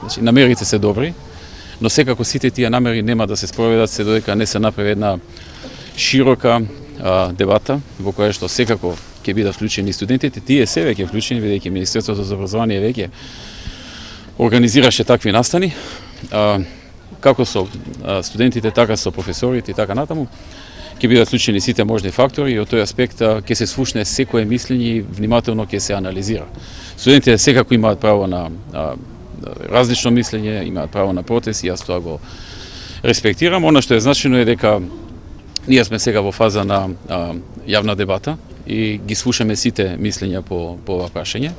Значи, намерите се добри, но секако сите тие намери нема да се спроведат се додека не се направи една широка дебата во која што секако ќе бидат вклучени студентите. Тие се веќе вклучени, бидејќи Министерството за образование веќе организираше такви настани, како со студентите, така со професорите и така натаму. Ќе бидат вклучени сите можни фактори и од тој аспект ќе се слушне секое мислење и внимателно ќе се анализира. Студентите секако имаат право на различно мислење, имаат право на протест и јас тоа го респектирам. Она што е значено е дека ние сме сега во фаза на јавна дебата и ги слушаме сите мислења по ова прашање.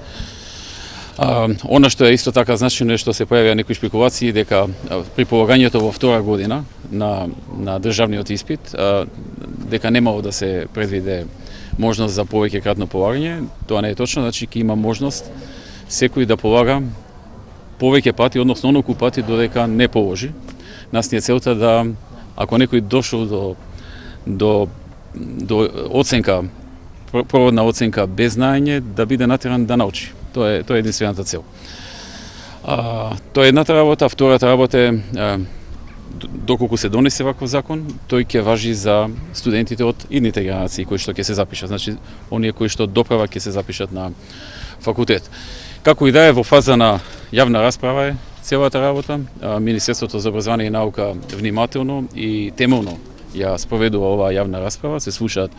Она што е исто така значено е што се појавија некои шпекулации дека при полагањето во втора година на државниот испит дека немало да се предвиде можност за повеќе кратно полагање. Тоа не е точно, значи ќе има можност секој да полага повеќе пати, односно онолку пати додека не положи. Нас ни е целта да, ако некој дошол до оценка, проводна оценка без знаење, да биде натеран да научи. Тоа е единствената цел. Тоа е едната работа, втората работа е доколку се донесе ваков закон, тој ќе важи за студентите од идните генерации кои што ќе се запишат, значи оние кои што доправа ќе се запишат на факултет. Како и да е, во фаза на јавна расправа е целата работа. Министерството за образование и наука внимателно и темелно ја спроведува оваа јавна расправа, се слушаат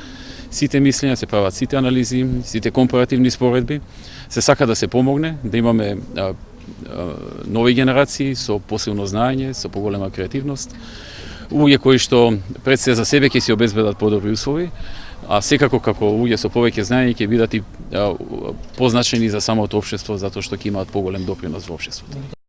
сите мислења, се прават сите анализи, сите компаративни споредби. Се сака да се помогне, да имаме нови генерации со посилно знаење, со поголема креативност, луѓе кои што пред се за себе ќе си обезбедат подобри услови, а секако како луѓе со повеќе знаење ќе бидат и позначени за самото општество затоа што ќе имаат поголем допринос во општеството.